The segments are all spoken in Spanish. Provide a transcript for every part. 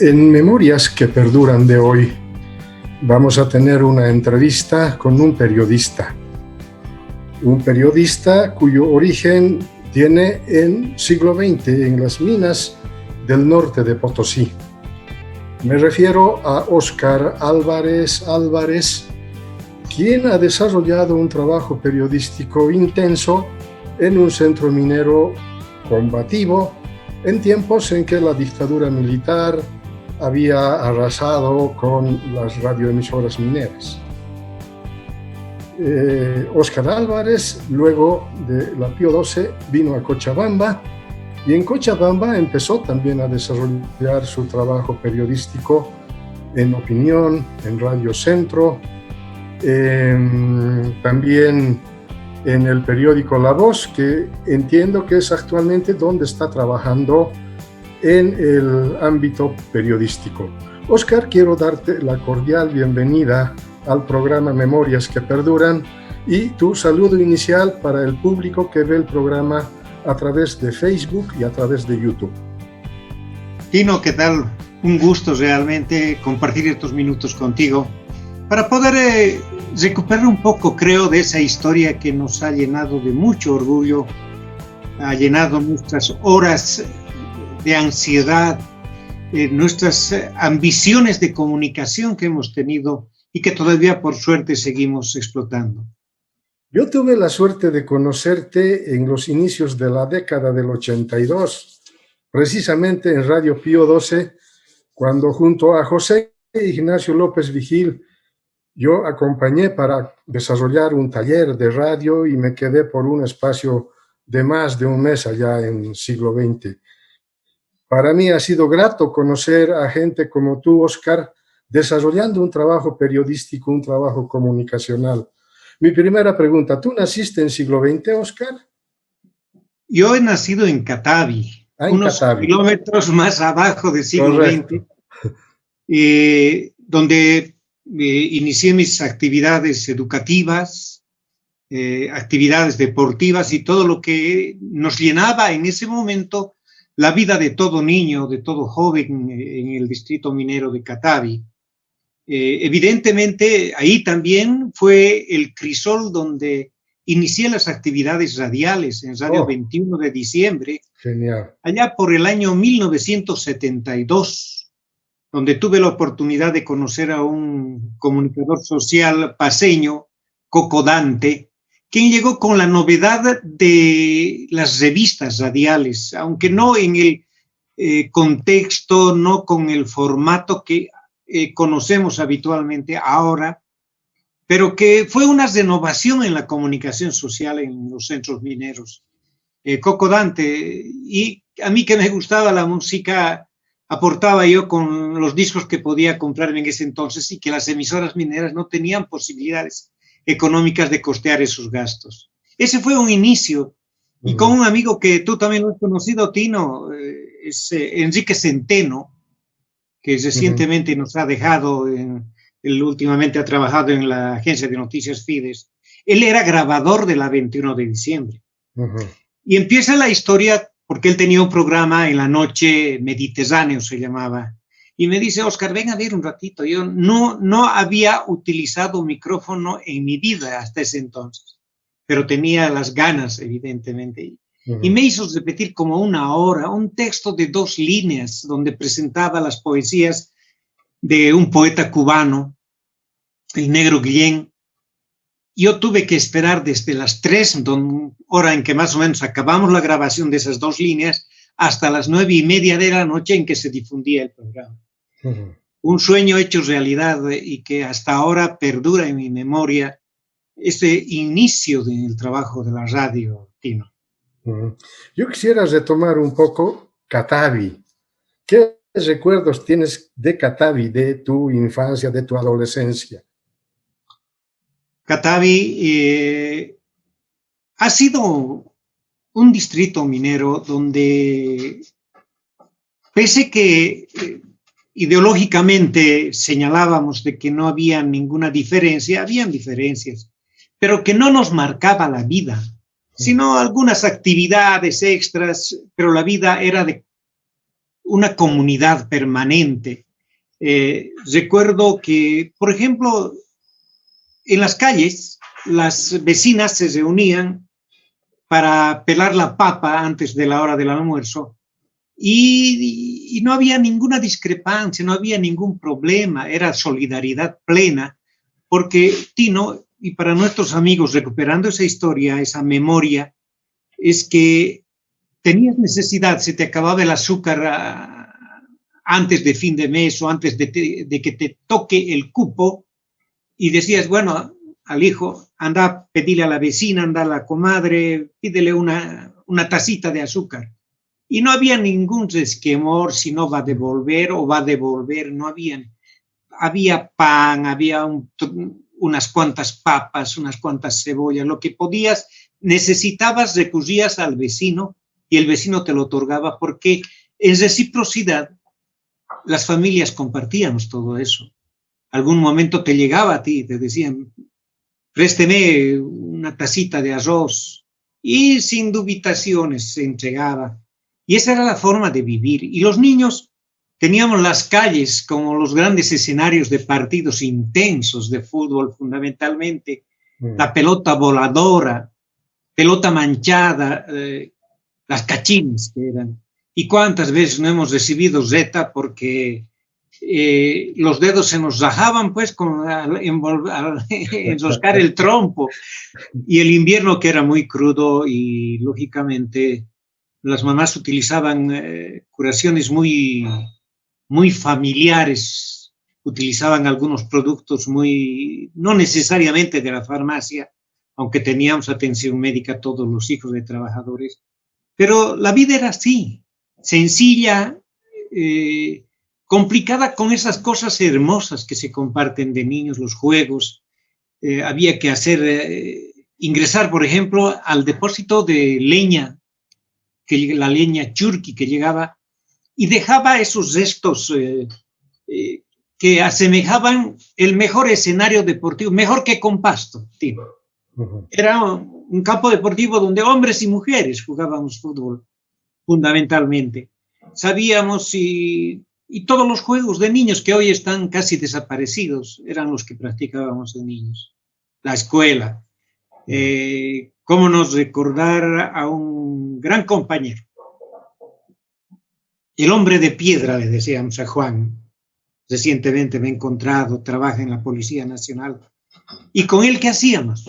En Memorias que Perduran de hoy vamos a tener una entrevista con un periodista cuyo origen tiene en siglo XX en las minas del norte de Potosí. Me refiero a Óscar Álvarez, quien ha desarrollado un trabajo periodístico intenso en un centro minero combativo en tiempos en que la dictadura militar había arrasado con las radioemisoras mineras. Óscar Álvarez, luego de la Pío XII, vino a Cochabamba y en Cochabamba empezó también a desarrollar su trabajo periodístico en Opinión, en Radio Centro, también en el periódico La Voz, que entiendo que es actualmente donde está trabajando en el ámbito periodístico. Óscar, quiero darte la cordial bienvenida al programa Memorias que Perduran y tu saludo inicial para el público que ve el programa a través de Facebook y a través de YouTube. Tino, ¿qué tal? Un gusto realmente compartir estos minutos contigo para poder recuperar un poco, creo, de esa historia que nos ha llenado de mucho orgullo, ha llenado nuestras horas de ansiedad, nuestras ambiciones de comunicación que hemos tenido y que todavía por suerte seguimos explotando. Yo tuve la suerte de conocerte en los inicios de la década del 82, precisamente en Radio Pío XII, cuando junto a José Ignacio López Vigil yo acompañé para desarrollar un taller de radio y me quedé por un espacio de más de un mes allá en siglo XX. Para mí ha sido grato conocer a gente como tú, Óscar, desarrollando un trabajo periodístico, un trabajo comunicacional. Mi primera pregunta, ¿tú naciste en siglo XX, Óscar? Yo he nacido en Catavi, unos kilómetros más abajo del siglo XX, donde inicié mis actividades educativas, actividades deportivas y todo lo que nos llenaba en ese momento la vida de todo niño, de todo joven en el distrito minero de Catavi. Evidentemente, ahí también fue el crisol donde inicié las actividades radiales en Radio 21 de diciembre, genial. Allá por el año 1972, donde tuve la oportunidad de conocer a un comunicador social paceño, Coco Dante, quien llegó con la novedad de las revistas radiales, aunque no en el contexto, no con el formato que conocemos habitualmente ahora, pero que fue una renovación en la comunicación social en los centros mineros. Coco Dante, y a mí que me gustaba la música, aportaba yo con los discos que podía comprar en ese entonces y que las emisoras mineras no tenían posibilidades económicas de costear esos gastos. Ese fue un inicio. Y con un amigo que tú también lo has conocido, Tino, es Enrique Centeno, que recientemente nos ha dejado, él últimamente ha trabajado en la agencia de noticias Fides. Él era grabador de la 21 de diciembre. Y empieza la historia porque él tenía un programa en la noche, Mediterráneo se llamaba, y me dice, Óscar, ven a ver un ratito. Yo no había utilizado micrófono en mi vida hasta ese entonces, pero tenía las ganas, evidentemente. Y me hizo repetir como una hora un texto de 2 líneas donde presentaba las poesías de un poeta cubano, el Negro Guillén. Yo tuve que esperar desde las 3, hora en que más o menos acabamos la grabación de esas 2 líneas, hasta las 9:30 de la noche en que se difundía el programa. Un sueño hecho realidad y que hasta ahora perdura en mi memoria, este inicio del trabajo de la radio, Tino. Yo quisiera retomar un poco Catavi. ¿Qué recuerdos tienes de Catavi, de tu infancia, de tu adolescencia? Catavi ha sido un distrito minero donde, pese que ideológicamente señalábamos de que no había ninguna diferencia, habían diferencias, pero que no nos marcaba la vida, sino algunas actividades extras, pero la vida era de una comunidad permanente. Recuerdo que, por ejemplo, en las calles, las vecinas se reunían para pelar la papa antes de la hora del almuerzo y no había ninguna discrepancia, no había ningún problema, era solidaridad plena, porque Tino, y para nuestros amigos, recuperando esa historia, esa memoria, es que tenías necesidad, se te acababa el azúcar antes de fin de mes o antes de que te toque el cupo, y decías, bueno, al hijo, anda a pedirle a la vecina, anda a la comadre, pídele una tacita de azúcar. Y no había ningún resquemor si no va a devolver o va a devolver, no había pan, había unas cuantas papas, unas cuantas cebollas, lo que podías, necesitabas, recurrías al vecino y el vecino te lo otorgaba porque en reciprocidad las familias compartíamos todo eso. Algún momento te llegaba a ti, te decían, présteme una tacita de arroz, y sin dubitaciones se entregaba. Y esa era la forma de vivir. Y los niños teníamos las calles como los grandes escenarios de partidos intensos de fútbol, fundamentalmente, la pelota voladora, pelota manchada, las cachinas que eran. Y cuántas veces no hemos recibido zeta porque los dedos se nos rajaban pues con enroscar el trompo, y el invierno que era muy crudo y lógicamente las mamás utilizaban curaciones muy familiares, utilizaban algunos productos no necesariamente de la farmacia, aunque teníamos atención médica todos los hijos de trabajadores, pero la vida era así, sencilla, complicada con esas cosas hermosas que se comparten de niños, los juegos. Había que ingresar, por ejemplo, al depósito de leña, la leña churqui que llegaba, y dejaba esos restos que asemejaban el mejor escenario deportivo, mejor que con pasto, tío. Era un campo deportivo donde hombres y mujeres jugábamos fútbol, fundamentalmente. Sabíamos y todos los juegos de niños que hoy están casi desaparecidos eran los que practicábamos de niños. La escuela. ¿Cómo nos recordar a un gran compañero? El hombre de piedra, le decíamos a Juan. Recientemente me he encontrado, trabaja en la Policía Nacional. ¿Y con él qué hacíamos?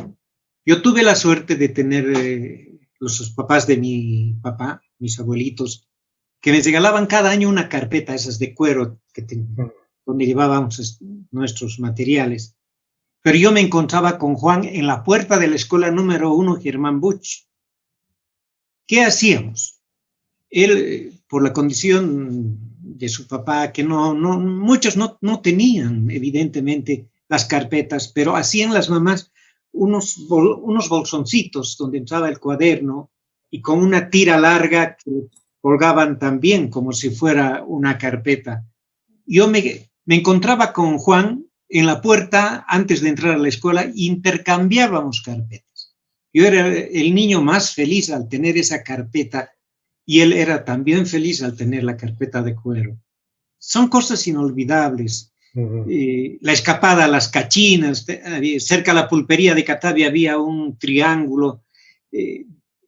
Yo tuve la suerte de tener los papás de mi papá, mis abuelitos, que me regalaban cada año una carpeta, esas de cuero, donde llevábamos nuestros materiales. Pero yo me encontraba con Juan en la puerta de la escuela número 1, Germán Buch. ¿Qué hacíamos? Él, por la condición de su papá, que muchos no tenían, evidentemente, las carpetas, pero hacían las mamás unos bolsoncitos donde entraba el cuaderno y con una tira larga que colgaban también como si fuera una carpeta. Yo me encontraba con Juan en la puerta antes de entrar a la escuela, intercambiábamos carpetas. Yo era el niño más feliz al tener esa carpeta y él era también feliz al tener la carpeta de cuero. Son cosas inolvidables. La escapada a las cachinas, cerca de la pulpería de Catavia había un triángulo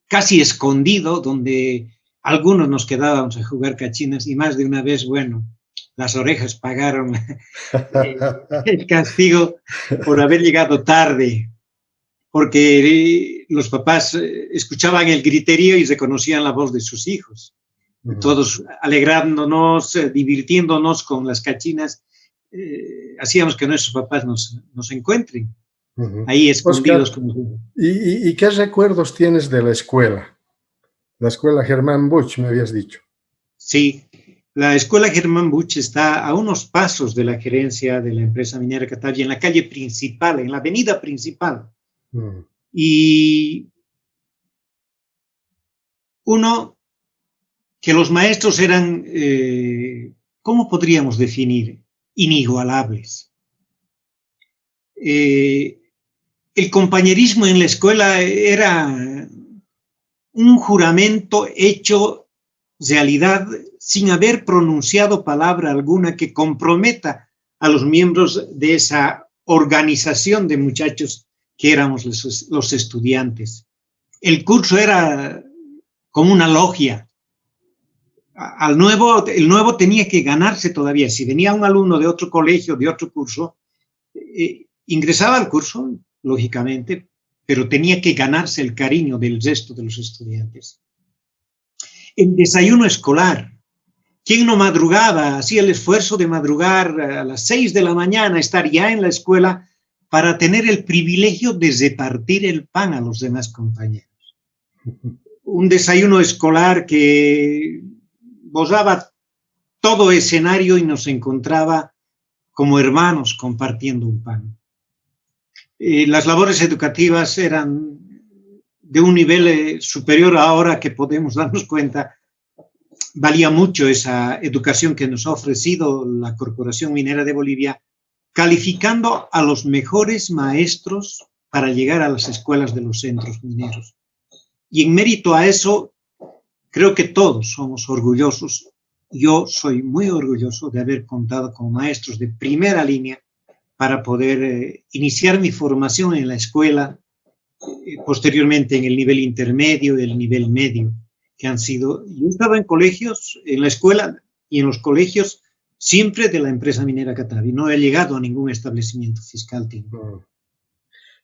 casi escondido donde algunos nos quedábamos a jugar cachinas y más de una vez, bueno, las orejas pagaron el castigo por haber llegado tarde, porque los papás escuchaban el griterío y reconocían la voz de sus hijos. Todos alegrándonos, divirtiéndonos con las cachinas, hacíamos que nuestros papás nos encuentren ahí escondidos. Oscar, ¿y qué recuerdos tienes de la escuela? La escuela Germán Buch, me habías dicho. Sí, la escuela Germán Buch está a unos pasos de la gerencia de la empresa minera Catavia, en la calle principal, en la avenida principal. Y que los maestros eran, ¿cómo podríamos definir? Inigualables. El compañerismo en la escuela era un juramento hecho realidad sin haber pronunciado palabra alguna que comprometa a los miembros de esa organización de muchachos que éramos los estudiantes. El curso era como una logia. El nuevo tenía que ganarse todavía. Si venía un alumno de otro colegio, de otro curso, ingresaba al curso, lógicamente, pero tenía que ganarse el cariño del resto de los estudiantes. El desayuno escolar. ¿Quién no madrugaba? Hacía el esfuerzo de madrugar a las 6 de la mañana, estar ya en la escuela para tener el privilegio de repartir el pan a los demás compañeros. Un desayuno escolar que borraba todo escenario y nos encontraba como hermanos compartiendo un pan. Las labores educativas eran de un nivel superior ahora que podemos darnos cuenta. Valía mucho esa educación que nos ha ofrecido la Corporación Minera de Bolivia, calificando a los mejores maestros para llegar a las escuelas de los centros mineros. Y en mérito a eso, creo que todos somos orgullosos. Yo soy muy orgulloso de haber contado con maestros de primera línea para poder iniciar mi formación en la escuela, posteriormente en el nivel intermedio y el nivel medio, que han sido, yo he estado en colegios, en la escuela y en los colegios, siempre de la empresa minera Catavi. No he llegado a ningún establecimiento fiscal.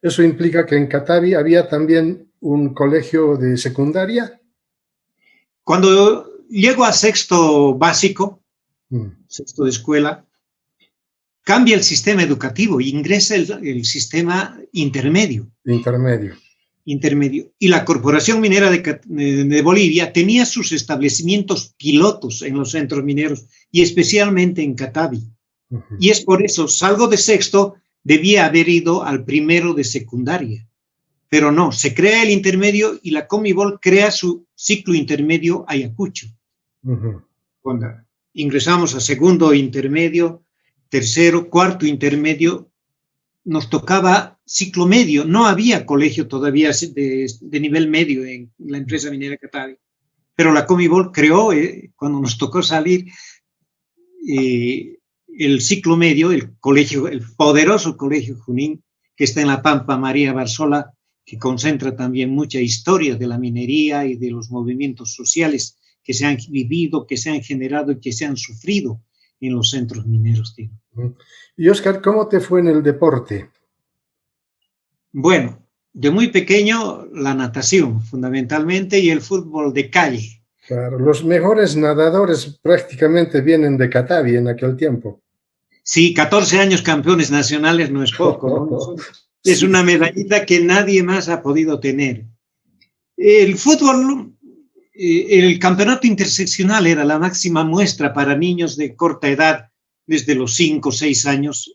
¿Eso implica que en Catavi había también un colegio de secundaria? Cuando llego a sexto básico, sexto de escuela, cambia el sistema educativo e ingresa el sistema intermedio. Intermedio. Y la Corporación Minera de Bolivia tenía sus establecimientos pilotos en los centros mineros y especialmente en Catavi. Y es por eso, salgo de sexto, debía haber ido al primero de secundaria. Pero no, se crea el intermedio y la Comibol crea su ciclo intermedio Ayacucho. Cuando ingresamos a segundo intermedio, tercero, cuarto intermedio, nos tocaba ciclo medio. No había colegio todavía de nivel medio en la empresa minera Catavi. Pero la Comibol creó, cuando nos tocó salir, el ciclo medio, el poderoso colegio Junín, que está en La Pampa María Barzola, que concentra también mucha historia de la minería y de los movimientos sociales que se han vivido, que se han generado y que se han sufrido en los centros mineros. Tío. Y Oscar, ¿cómo te fue en el deporte? Bueno, de muy pequeño la natación, fundamentalmente, y el fútbol de calle. Claro, los mejores nadadores prácticamente vienen de Catavi en aquel tiempo. Sí, 14 años campeones nacionales no es poco, ¿no? Es una medallita que nadie más ha podido tener. El fútbol, el campeonato interseccional era la máxima muestra para niños de corta edad, desde los 5 o 6 años.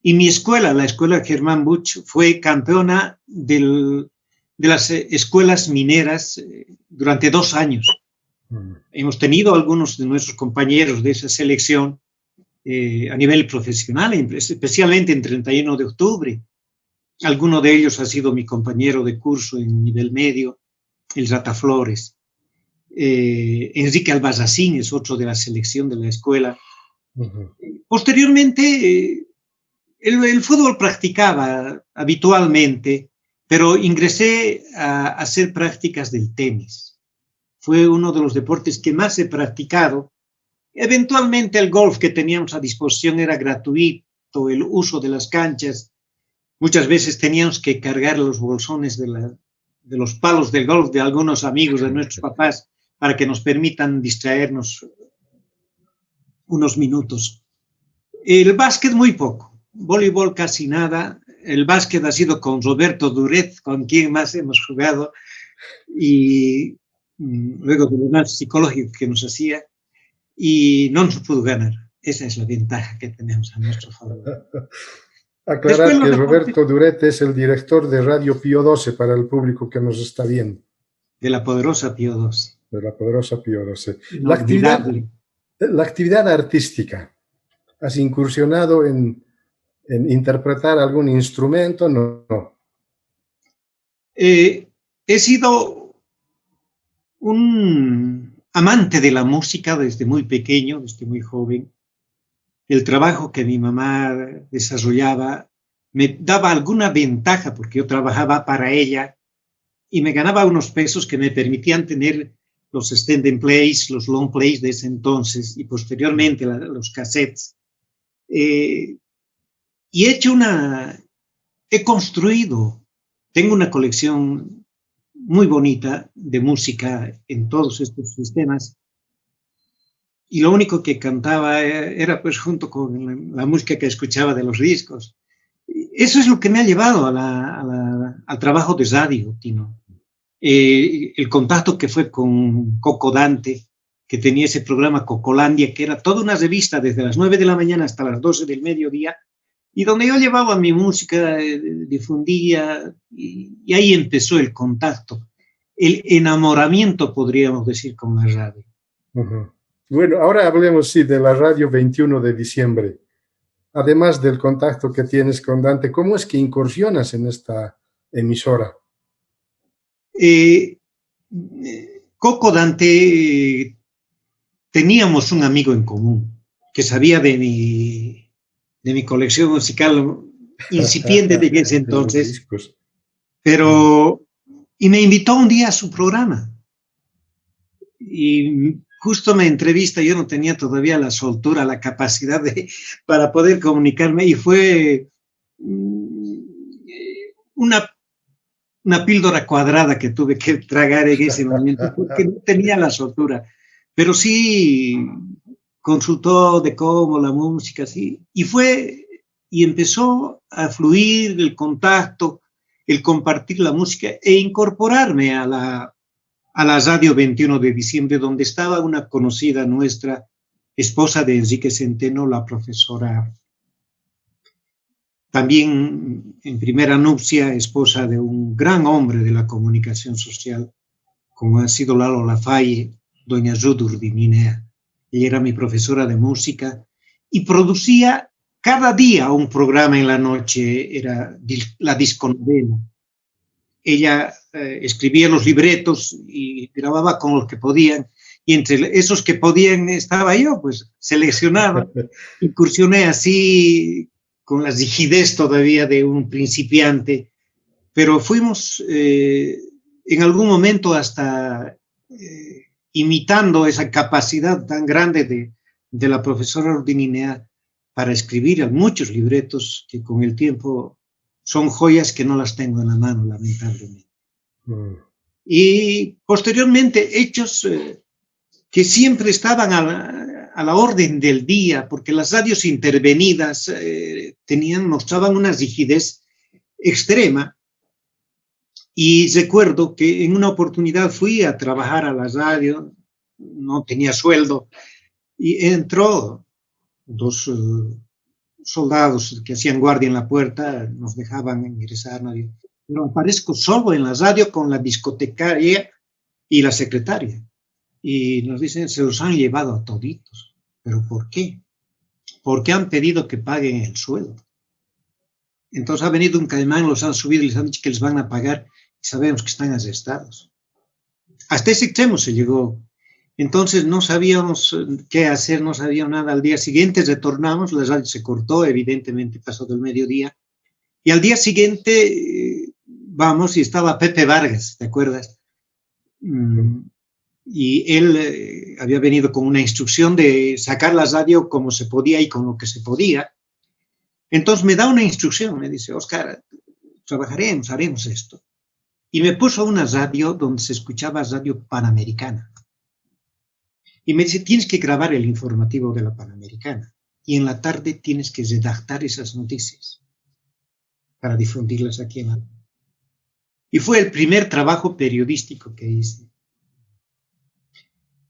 Y mi escuela, la escuela Germán Buch, fue campeona de las escuelas mineras durante 2 años. Hemos tenido algunos de nuestros compañeros de esa selección a nivel profesional, especialmente en 31 de octubre. Alguno de ellos ha sido mi compañero de curso en nivel medio, el Rata Flores. Enrique Albazacín es otro de la selección de la escuela. Posteriormente, el fútbol practicaba habitualmente, pero ingresé a hacer prácticas del tenis. Fue uno de los deportes que más he practicado. Eventualmente el golf que teníamos a disposición era gratuito, el uso de las canchas. Muchas veces teníamos que cargar los bolsones de los palos del golf de algunos amigos de nuestros papás para que nos permitan distraernos unos minutos. El básquet muy poco, voleibol casi nada. El básquet ha sido con Roberto Duret, con quien más hemos jugado, y luego del análisis psicológico que nos hacía, y no nos pudo ganar. Esa es la ventaja que tenemos a nuestro favor. Aclarar que Roberto Duret es el director de Radio Pío 12 para el público que nos está viendo. De la poderosa Pío 12. De la poderosa Pío 12. La actividad artística. ¿Has incursionado en interpretar algún instrumento? No. He sido un amante de la música desde muy pequeño, desde muy joven. El trabajo que mi mamá desarrollaba me daba alguna ventaja porque yo trabajaba para ella y me ganaba unos pesos que me permitían tener los extended plays, los long plays de ese entonces y posteriormente los cassettes. Y he construido, tengo una colección muy bonita de música en todos estos sistemas y lo único que cantaba era pues junto con la música que escuchaba de los discos. Eso es lo que me ha llevado al trabajo de radio, Tino. El contacto que fue con Coco Dante, que tenía ese programa Cocolandia, que era toda una revista desde las 9 de la mañana hasta las 12 del mediodía, y donde yo llevaba mi música, difundía, y ahí empezó el contacto, el enamoramiento, podríamos decir, con la radio. Uh-huh. Bueno, ahora hablemos, sí, de la radio 21 de diciembre. Además del contacto que tienes con Dante, ¿cómo es que incursionas en esta emisora? Coco Dante, teníamos un amigo en común que sabía de mi colección musical incipiente de ese entonces, y me invitó un día a su programa. Y justo me entrevista, yo no tenía todavía la soltura, la capacidad para poder comunicarme, y fue una píldora cuadrada que tuve que tragar en ese momento, porque no tenía la soltura, pero sí consultó de cómo la música, sí, y empezó a fluir el contacto, el compartir la música e incorporarme a la radio 21 de diciembre, donde estaba una conocida nuestra, esposa de Enrique Centeno, la profesora, también en primera nupcia, esposa de un gran hombre de la comunicación social, como ha sido Lalo Lafaye, doña Ruth Urdininea. Ella era mi profesora de música y producía cada día un programa en la noche, era la disconovela. Ella escribía los libretos y grababa con los que podían, y entre esos que podían estaba yo, pues seleccionaba, incursioné así con la rigidez todavía de un principiante, pero fuimos en algún momento hasta imitando esa capacidad tan grande de la profesora Urdininea para escribir muchos libretos que con el tiempo son joyas que no las tengo en la mano, lamentablemente. Y posteriormente hechos que siempre estaban a la orden del día, porque las radios intervenidas mostraban una rigidez extrema. Y recuerdo que en una oportunidad fui a trabajar a la radio, no tenía sueldo, y entró dos soldados que hacían guardia en la puerta, nos dejaban ingresar, nadie. Pero aparezco solo en la radio con la discotecaria y la secretaria. Y nos dicen, se los han llevado a toditos. ¿Pero por qué? Porque han pedido que paguen el sueldo. Entonces ha venido un caimán, los han subido y les han dicho que les van a pagar y sabemos que están arrestados. Hasta ese extremo se llegó. Entonces no sabíamos qué hacer, no sabíamos nada. Al día siguiente retornamos, la radio se cortó, evidentemente pasó del mediodía. Y al día siguiente vamos y estaba Pepe Vargas, ¿te acuerdas? Y él había venido con una instrucción de sacar la radio como se podía y con lo que se podía. Entonces me da una instrucción, me dice, Oscar, trabajaremos, haremos esto. Y me puso una radio donde se escuchaba Radio Panamericana. Y me dice, tienes que grabar el informativo de la Panamericana. Y en la tarde tienes que redactar esas noticias para difundirlas aquí en Alba. Y fue el primer trabajo periodístico que hice.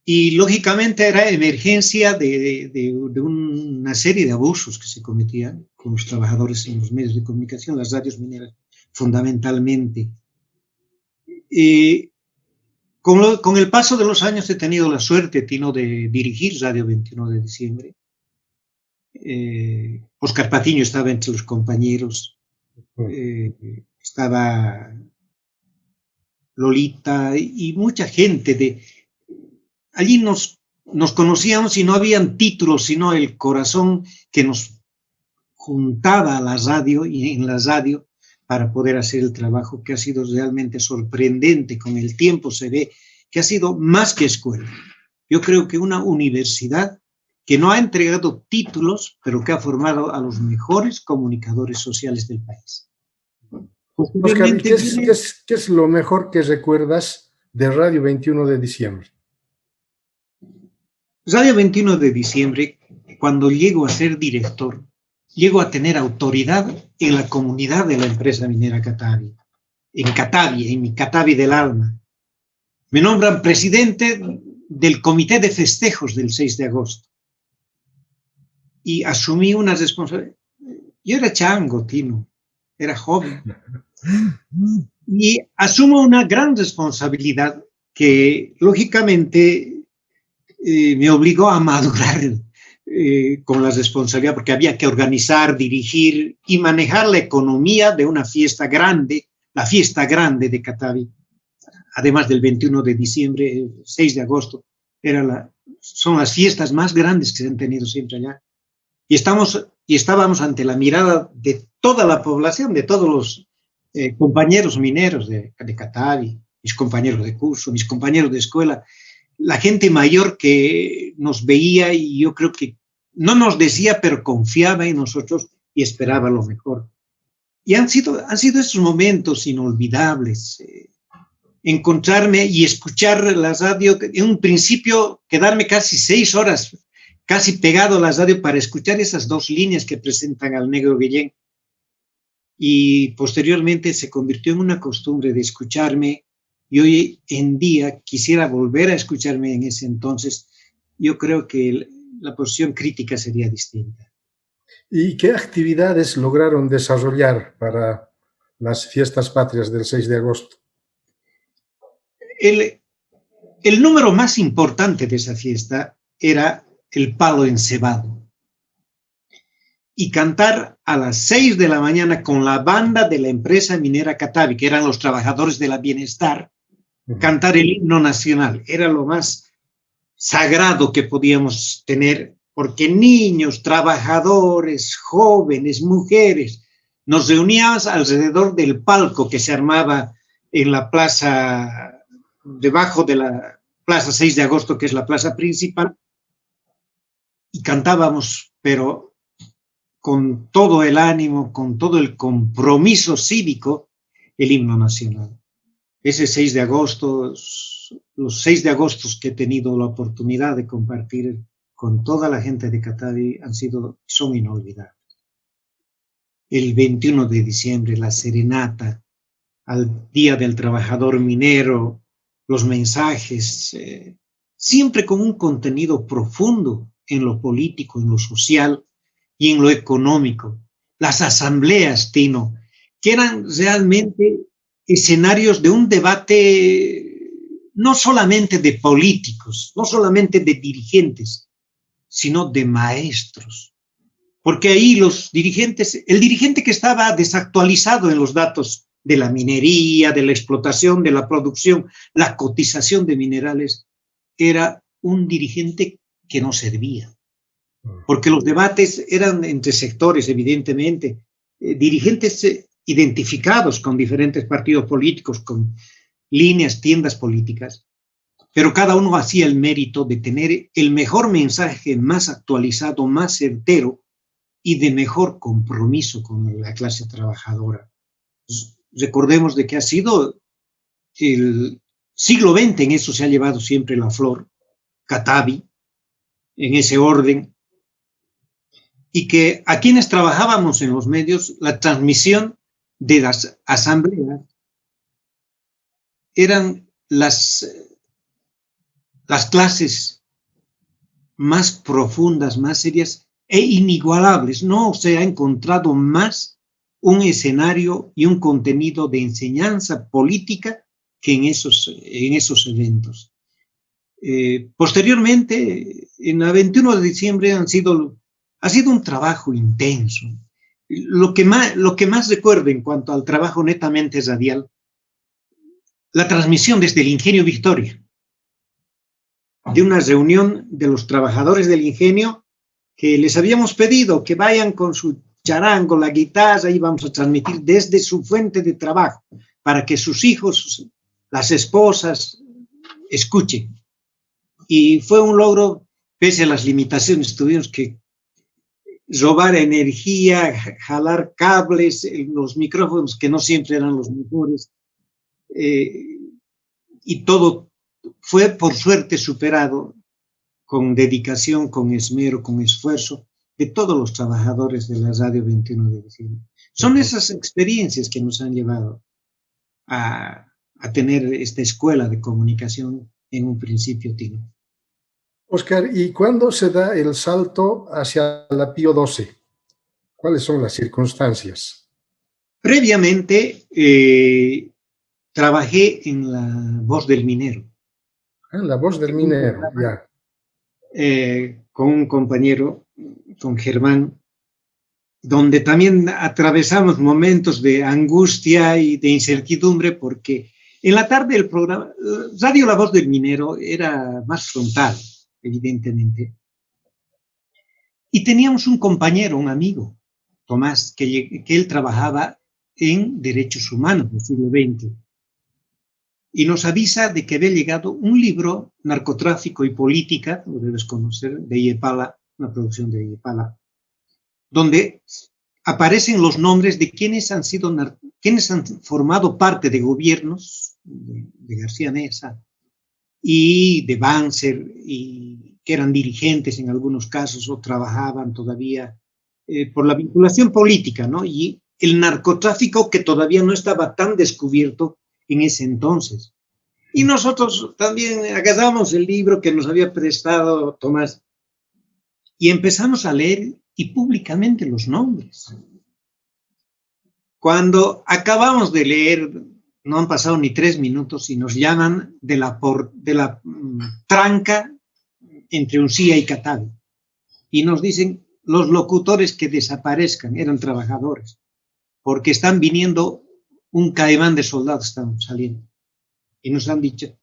Y lógicamente era emergencia de una serie de abusos que se cometían con los trabajadores en los medios de comunicación, las radios mineras fundamentalmente. Con el paso de los años he tenido la suerte, Tino, de dirigir Radio 21 de diciembre. Oscar Patiño estaba entre los compañeros, estaba Lolita y mucha gente allí nos conocíamos y no habían títulos, sino el corazón que nos juntaba a la radio y en la radio para poder hacer el trabajo que ha sido realmente sorprendente. Con el tiempo se ve que ha sido más que escuela. Yo creo que una universidad que no ha entregado títulos, pero que ha formado a los mejores comunicadores sociales del país. Oscar, ¿y qué es lo mejor que recuerdas de Radio 21 de diciembre? Radio 21 de diciembre, cuando llego a ser director, llego a tener autoridad en la comunidad de la empresa minera Catavi, en mi Catavi del alma. Me nombran presidente del comité de festejos del 6 de agosto. Y asumí una responsabilidad. Yo era chango, Tino, era joven. Y asumo una gran responsabilidad que, lógicamente, me obligó a madurar con la responsabilidad, porque había que organizar, dirigir y manejar la economía de una fiesta grande, la fiesta grande de Catavi, además del 21 de diciembre, el 6 de agosto, son las fiestas más grandes que se han tenido siempre allá. Y estábamos ante la mirada de toda la población, de todos los compañeros mineros de Catavi, mis compañeros de curso, mis compañeros de escuela, la gente mayor que nos veía y yo creo que no nos decía, pero confiaba en nosotros y esperaba lo mejor. Y han sido esos momentos inolvidables. Encontrarme y escuchar la radio, en un principio quedarme casi 6 horas, casi pegado a la radio para escuchar esas 2 líneas que presentan al Negro Guillén. Y posteriormente se convirtió en una costumbre de escucharme. Y hoy en día quisiera volver a escucharme en ese entonces. Yo creo que la posición crítica sería distinta. ¿Y qué actividades lograron desarrollar para las fiestas patrias del 6 de agosto? El número más importante de esa fiesta era el palo encebado. Y cantar a las 6 de la mañana con la banda de la empresa minera Catavi, que eran los trabajadores de la bienestar, cantar el himno nacional. Era lo más sagrado que podíamos tener, porque niños, trabajadores, jóvenes, mujeres, nos reuníamos alrededor del palco que se armaba en la plaza, debajo de la plaza 6 de agosto, que es la plaza principal, y cantábamos, pero con todo el ánimo, con todo el compromiso cívico, el himno nacional. Ese 6 de agosto, los 6 de agosto que he tenido la oportunidad de compartir con toda la gente de Catavi son inolvidables. El 21 de diciembre, la serenata, al Día del Trabajador Minero, los mensajes, siempre con un contenido profundo en lo político, en lo social y en lo económico. Las asambleas, Tino, que eran realmente escenarios de un debate no solamente de políticos, no solamente de dirigentes, sino de maestros. Porque ahí el dirigente que estaba desactualizado en los datos de la minería, de la explotación, de la producción, la cotización de minerales, era un dirigente que no servía. Porque los debates eran entre sectores, evidentemente, dirigentes identificados con diferentes partidos políticos, con líneas, tiendas políticas, pero cada uno hacía el mérito de tener el mejor mensaje, más actualizado, más certero y de mejor compromiso con la clase trabajadora. Recordemos de que ha sido el siglo XX, en eso se ha llevado siempre la flor, Catavi, en ese orden, y que a quienes trabajábamos en los medios, la transmisión de las asambleas eran las clases más profundas, más serias e inigualables. No se ha encontrado más un escenario y un contenido de enseñanza política que en esos eventos. Posteriormente, en la 21 de diciembre ha sido un trabajo intenso. Lo que más recuerdo en cuanto al trabajo netamente radial, la transmisión desde el Ingenio Victoria de una reunión de los trabajadores del ingenio que les habíamos pedido que vayan con su charango, la guitarra, y vamos a transmitir desde su fuente de trabajo para que sus hijos, las esposas, escuchen. Y fue un logro, pese a las limitaciones, tuvimos que robar energía, jalar cables, los micrófonos que no siempre eran los mejores, y todo fue por suerte superado con dedicación, con esmero, con esfuerzo de todos los trabajadores de la Radio 21 de diciembre. Son esas experiencias que nos han llevado a tener esta escuela de comunicación en un principio, Tino. Oscar, ¿y cuándo se da el salto hacia la Pío XII? ¿Cuáles son las circunstancias? Previamente trabajé en La Voz del Minero. La Voz del Minero, ya. Con un compañero, con Germán, donde también atravesamos momentos de angustia y de incertidumbre, porque en la tarde el programa, Radio La Voz del Minero era más frontal, evidentemente. Y teníamos un compañero, un amigo, Tomás, que él trabajaba en derechos humanos del siglo XX. Y nos avisa de que había llegado un libro, Narcotráfico y Política, lo debes conocer, de Yepala, una producción de Yepala, donde aparecen los nombres de quienes han formado parte de gobiernos de García Meza y de Banzer, y que eran dirigentes en algunos casos o trabajaban todavía por la vinculación política, ¿no? Y el narcotráfico que todavía no estaba tan descubierto en ese entonces. Y nosotros también agarramos el libro que nos había prestado Tomás y empezamos a leer y públicamente los nombres. Cuando acabamos de leer, no han pasado ni 3 minutos y nos llaman de la tranca entre Uncía y Catavi. Y nos dicen, los locutores que desaparezcan, eran trabajadores, porque están viniendo un caimán de soldados, están saliendo. Y nos han dicho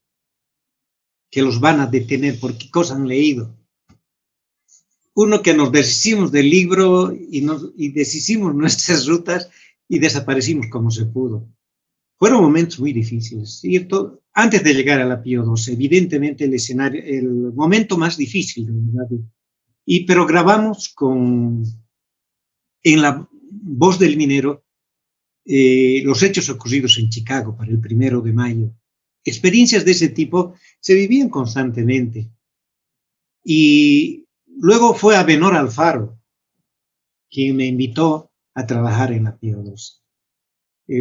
que los van a detener porque cosas han leído. Uno, que nos deshicimos del libro y deshicimos nuestras rutas y desaparecimos como se pudo. Fueron momentos muy difíciles, ¿cierto? Antes de llegar a la Pío XII, evidentemente el momento más difícil de la radio. Pero grabamos en La Voz del Minero los hechos ocurridos en Chicago para el 1 de mayo. Experiencias de ese tipo se vivían constantemente. Y luego fue Abenor Alfaro quien me invitó a trabajar en la Pío XII.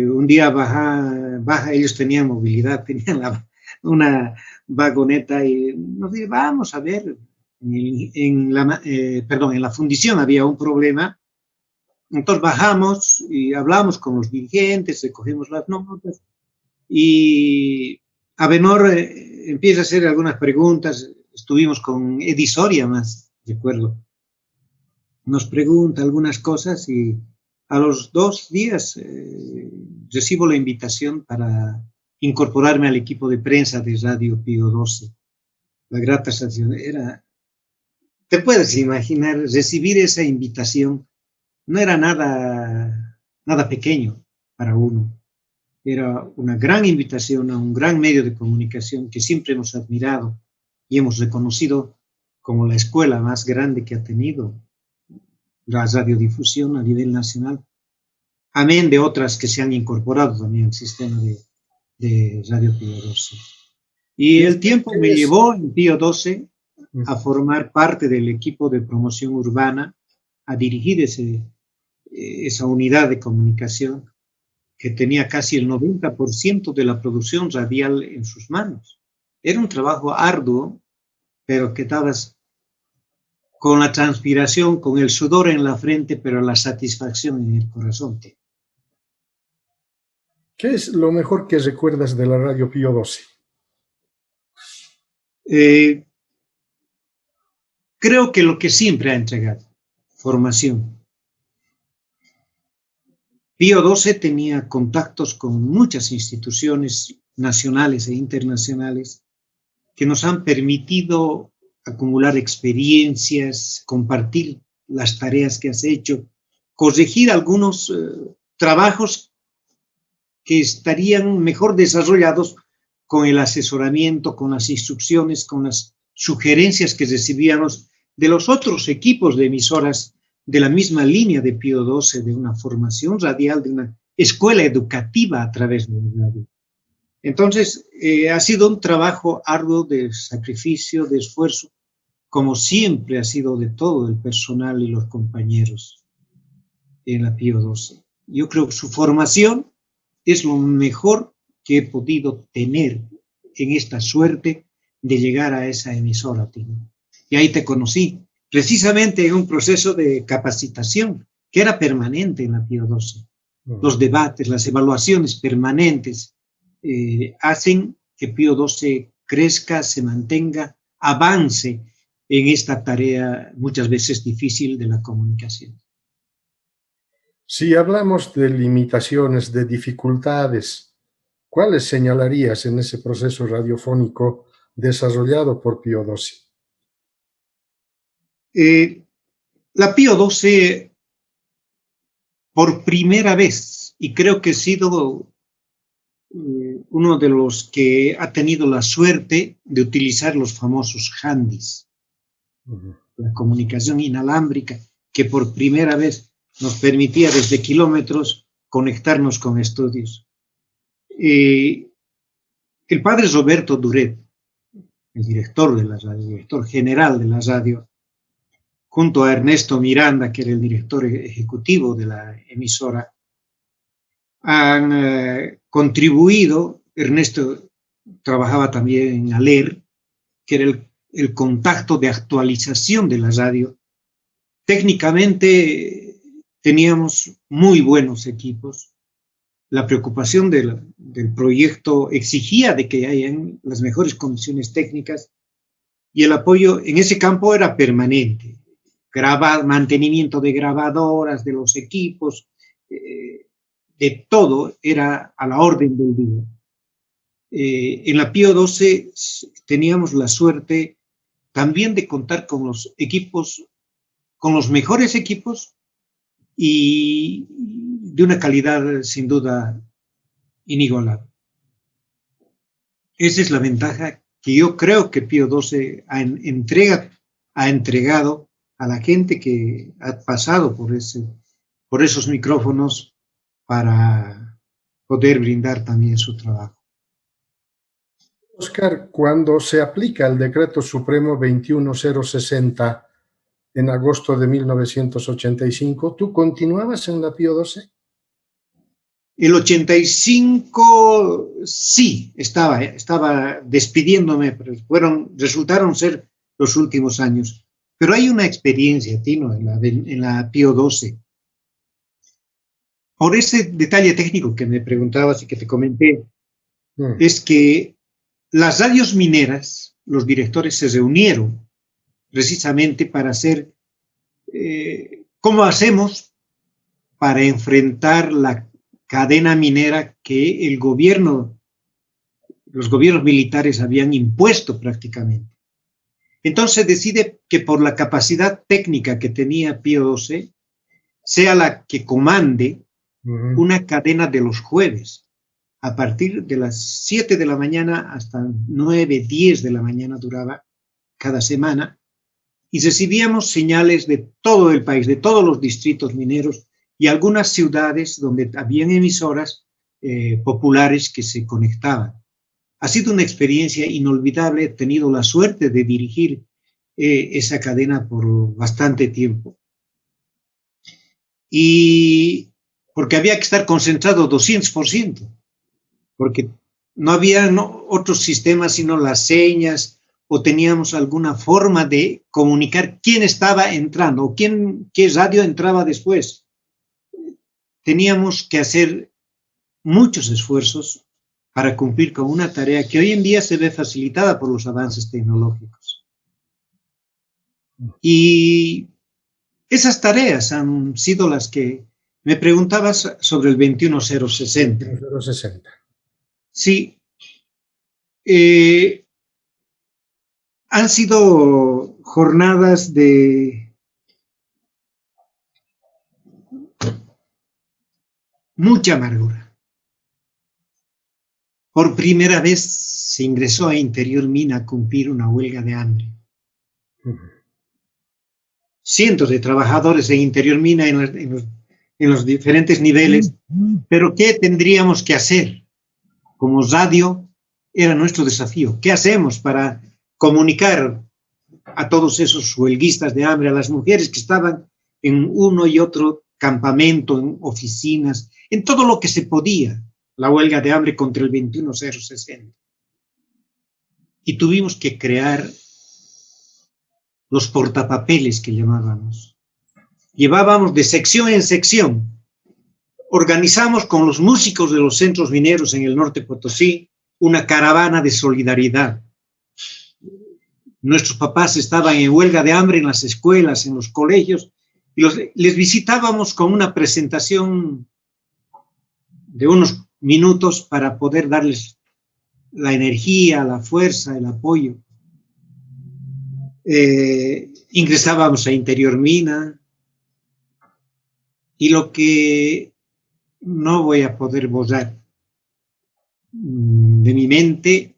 Un día baja, ellos tenían movilidad, tenían una vagoneta y nos dijo, vamos a ver, en la fundición había un problema. Entonces bajamos y hablamos con los dirigentes, recogimos las notas y Abenor empieza a hacer algunas preguntas. Estuvimos con Edi Soria, más recuerdo. Nos pregunta algunas cosas y a los 2 días recibo la invitación para incorporarme al equipo de prensa de Radio Pío XII. La grata sensación era, te puedes imaginar, recibir esa invitación no era nada pequeño para uno. Era una gran invitación a un gran medio de comunicación que siempre hemos admirado y hemos reconocido como la escuela más grande que ha tenido la radiodifusión a nivel nacional, amén de otras que se han incorporado también al sistema de Radio Pío XII. Y el tiempo me llevó en Pío XII a formar parte del equipo de promoción urbana, a dirigir esa unidad de comunicación que tenía casi el 90% de la producción radial en sus manos. Era un trabajo arduo, pero que estabas con la transpiración, con el sudor en la frente, pero la satisfacción en el corazón. ¿Qué es lo mejor que recuerdas de la Radio Pío XII? Creo que lo que siempre ha entregado, formación. Pío XII tenía contactos con muchas instituciones nacionales e internacionales que nos han permitido acumular experiencias, compartir las tareas que has hecho, corregir algunos trabajos que estarían mejor desarrollados con el asesoramiento, con las instrucciones, con las sugerencias que recibíamos de los otros equipos de emisoras de la misma línea de Pío XII, de una formación radial, de una escuela educativa a través de la radio. Entonces, ha sido un trabajo arduo de sacrificio, de esfuerzo, como siempre ha sido de todo el personal y los compañeros en la Pío XII. Yo creo que su formación es lo mejor que he podido tener en esta suerte de llegar a esa emisora, Tino. Y ahí te conocí, precisamente en un proceso de capacitación que era permanente en la Pío XII. Los debates, las evaluaciones permanentes hacen que Pío XII crezca, se mantenga, avance en esta tarea muchas veces difícil de la comunicación. Si hablamos de limitaciones, de dificultades, ¿cuáles señalarías en ese proceso radiofónico desarrollado por Pío XII? La Pío XII, por primera vez, y creo que he sido uno de los que ha tenido la suerte de utilizar los famosos handys, la comunicación inalámbrica, que por primera vez nos permitía desde kilómetros conectarnos con estudios. El padre Roberto Duret, el director de la radio, director general de la radio, junto a Ernesto Miranda, que era el director ejecutivo de la emisora, han contribuido. Ernesto trabajaba también en ALER, que era el contacto de actualización de la radio. Técnicamente teníamos muy buenos equipos. La preocupación del proyecto exigía de que hayan las mejores condiciones técnicas y el apoyo en ese campo era permanente. Mantenimiento de grabadoras, de los equipos, de todo era a la orden del día. En la Pío XII teníamos la suerte también de contar con los equipos, con los mejores equipos y de una calidad sin duda inigualable. Esa es la ventaja que yo creo que Pío XII ha entregado a la gente que ha pasado por esos micrófonos para poder brindar también su trabajo. Oscar, cuando se aplica el Decreto Supremo 21060 en agosto de 1985, ¿tú continuabas en la Pío XII? El 85 sí, estaba despidiéndome, pero resultaron ser los últimos años. Pero hay una experiencia, Tino, en la Pío XII. Por ese detalle técnico que me preguntabas y que te comenté, es que las radios mineras, los directores se reunieron precisamente para hacer cómo hacemos para enfrentar la cadena minera que los gobiernos militares habían impuesto prácticamente. Entonces decide que por la capacidad técnica que tenía Pío XII, sea la que comande una cadena de los jueves, a partir de las 7 de la mañana hasta 9, 10 de la mañana duraba cada semana, y recibíamos señales de todo el país, de todos los distritos mineros y algunas ciudades donde habían emisoras populares que se conectaban. Ha sido una experiencia inolvidable, he tenido la suerte de dirigir esa cadena por bastante tiempo. Y porque había que estar concentrado 200%, porque no había otros sistemas sino las señas, o teníamos alguna forma de comunicar quién estaba entrando o qué radio entraba después. Teníamos que hacer muchos esfuerzos para cumplir con una tarea que hoy en día se ve facilitada por los avances tecnológicos. Y esas tareas han sido las que me preguntabas sobre el 21060. 21060. Sí. Han sido jornadas de mucha amargura. Por primera vez se ingresó a Interior Mina a cumplir una huelga de hambre. Cientos de trabajadores en Interior Mina en los diferentes niveles, pero ¿qué tendríamos que hacer? Como radio era nuestro desafío. ¿Qué hacemos para comunicar a todos esos huelguistas de hambre, a las mujeres que estaban en uno y otro campamento, en oficinas, en todo lo que se podía, la huelga de hambre contra el 21060? Y tuvimos que crear los portapapeles que llamábamos. Llevábamos de sección en sección. Organizamos con los músicos de los centros mineros en el norte Potosí una caravana de solidaridad. Nuestros papás estaban en huelga de hambre en las escuelas, en los colegios, y les visitábamos con una presentación de unos minutos para poder darles la energía, la fuerza, el apoyo. Ingresábamos a Interior Mina, y lo que no voy a poder borrar de mi mente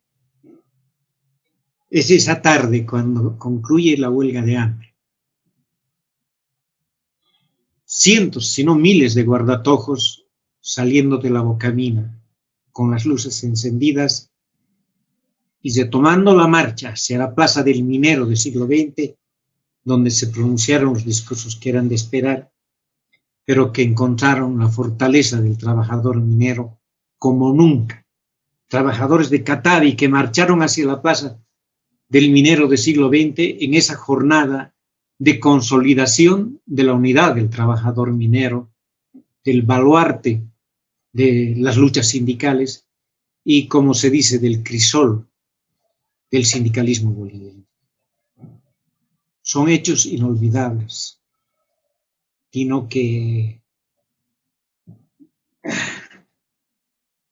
es esa tarde cuando concluye la huelga de hambre. Cientos, si no miles de guardatojos saliendo de la Bocamina con las luces encendidas y retomando la marcha hacia la Plaza del Minero del siglo XX, donde se pronunciaron los discursos que eran de esperar, pero que encontraron la fortaleza del trabajador minero como nunca. Trabajadores de Catavi que marcharon hacia la Plaza del Minero del siglo XX en esa jornada de consolidación de la unidad del trabajador minero, del baluarte de las luchas sindicales y, como se dice, del crisol del sindicalismo boliviano. Son hechos inolvidables, sino que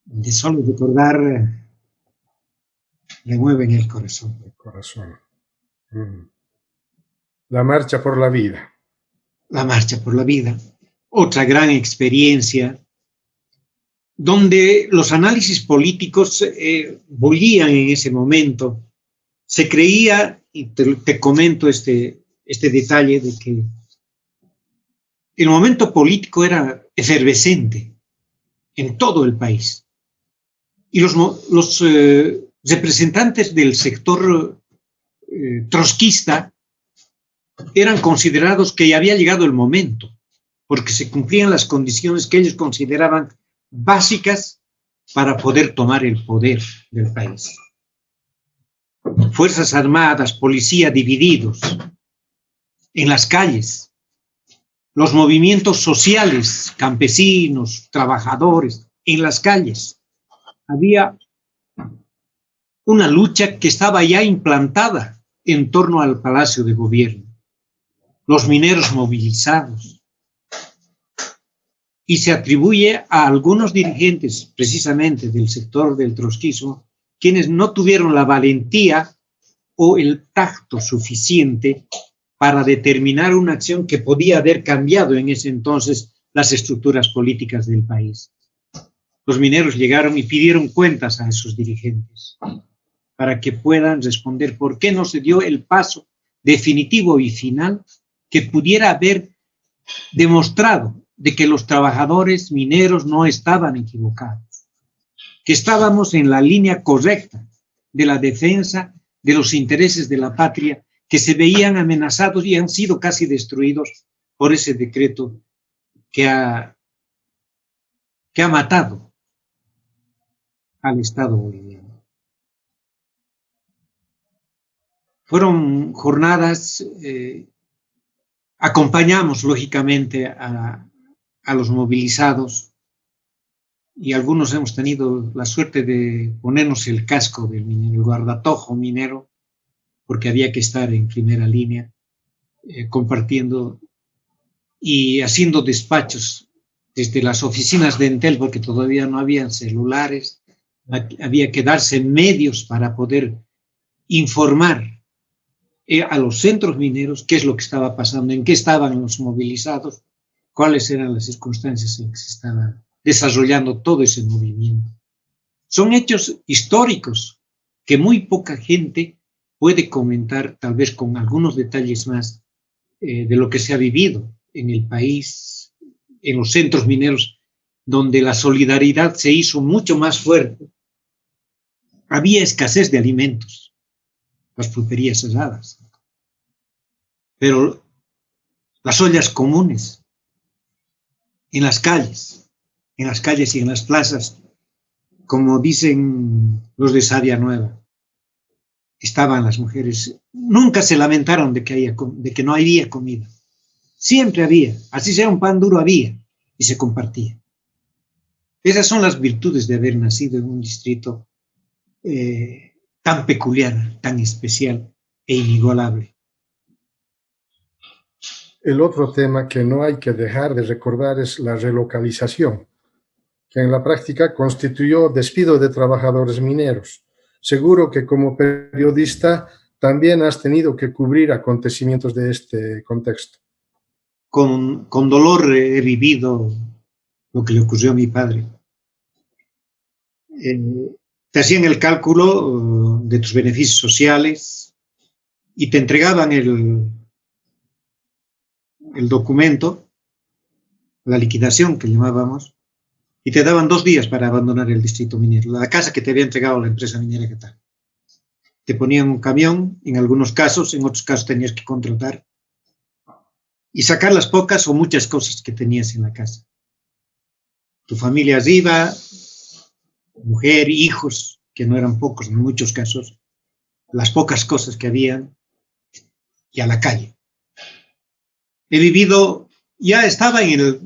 de solo recordar le mueven el corazón. El corazón. La marcha por la vida. La marcha por la vida. Otra gran experiencia donde los análisis políticos bullían en ese momento. Se creía, y te comento este detalle, de que el momento político era efervescente en todo el país. Y los representantes del sector trotskista eran considerados que ya había llegado el momento, porque se cumplían las condiciones que ellos consideraban básicas para poder tomar el poder del país. Fuerzas armadas, policía divididos en las calles, los movimientos sociales, campesinos, trabajadores, en las calles. Había una lucha que estaba ya implantada en torno al Palacio de Gobierno. Los mineros movilizados. Y se atribuye a algunos dirigentes, precisamente del sector del trotskismo, quienes no tuvieron la valentía o el tacto suficiente para determinar una acción que podía haber cambiado en ese entonces las estructuras políticas del país. Los mineros llegaron y pidieron cuentas a esos dirigentes para que puedan responder por qué no se dio el paso definitivo y final que pudiera haber demostrado de que los trabajadores mineros no estaban equivocados, que estábamos en la línea correcta de la defensa de los intereses de la patria que se veían amenazados y han sido casi destruidos por ese decreto que ha matado al Estado boliviano. Fueron jornadas, acompañamos lógicamente a los movilizados y algunos hemos tenido la suerte de ponernos el casco del minero, el guardatojo minero, porque había que estar en primera línea compartiendo y haciendo despachos desde las oficinas de Entel, porque todavía no habían celulares, había que darse medios para poder informar a los centros mineros, qué es lo que estaba pasando, en qué estaban los movilizados, cuáles eran las circunstancias en que se estaba desarrollando todo ese movimiento. Son hechos históricos que muy poca gente puede comentar, tal vez con algunos detalles más, de lo que se ha vivido en el país, en los centros mineros, donde la solidaridad se hizo mucho más fuerte. Había escasez de alimentos, las pulperías cerradas, pero las ollas comunes, en las calles y en las plazas, como dicen los de Sabia Nueva, estaban las mujeres, nunca se lamentaron de que no había comida. Siempre había, así sea un pan duro había, y se compartía. Esas son las virtudes de haber nacido en un distrito tan peculiar, tan especial e inigualable. El otro tema que no hay que dejar de recordar es la relocalización, que en la práctica constituyó despido de trabajadores mineros. Seguro que como periodista también has tenido que cubrir acontecimientos de este contexto. Con dolor he vivido lo que le ocurrió a mi padre. Te hacían el cálculo de tus beneficios sociales y te entregaban el documento, la liquidación que llamábamos, y te daban 2 días para abandonar el distrito minero, la casa que te había entregado la empresa minera que tal. Te ponían un camión, en algunos casos, en otros casos tenías que contratar y sacar las pocas o muchas cosas que tenías en la casa. Tu familia arriba, mujer, hijos, que no eran pocos en muchos casos, las pocas cosas que habían, y a la calle. He vivido, ya estaba en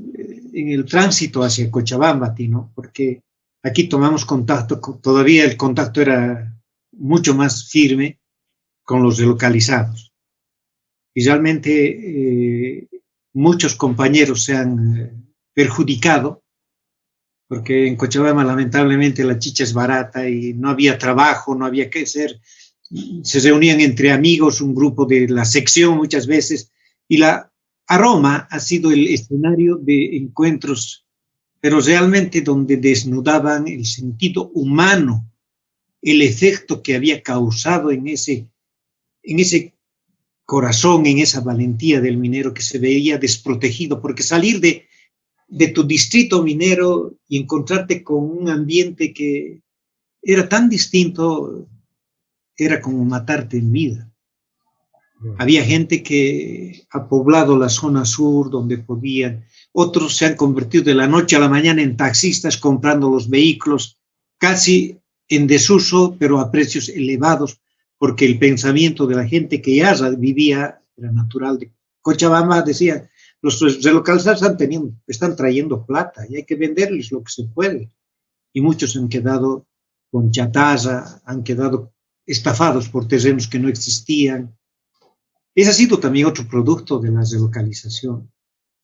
el tránsito hacia Cochabamba, ¿no? Porque aquí tomamos contacto, todavía el contacto era mucho más firme con los relocalizados. Y realmente muchos compañeros se han perjudicado, porque en Cochabamba lamentablemente la chicha es barata y no había trabajo, no había qué hacer. Se reunían entre amigos, un grupo de la sección muchas veces, y la Aroma ha sido el escenario de encuentros, pero realmente donde desnudaban el sentido humano, el efecto que había causado en ese corazón, en esa valentía del minero que se veía desprotegido, porque salir de tu distrito minero y encontrarte con un ambiente que era tan distinto, era como matarte en vida. Había gente que ha poblado la zona sur donde podían, otros se han convertido de la noche a la mañana en taxistas comprando los vehículos casi en desuso, pero a precios elevados, porque el pensamiento de la gente que ya vivía era natural. De Cochabamba decían, los relocalizados están trayendo plata y hay que venderles lo que se puede. Y muchos han quedado con chatarra, han quedado estafados por terrenos que no existían. Ese ha sido también otro producto de la relocalización.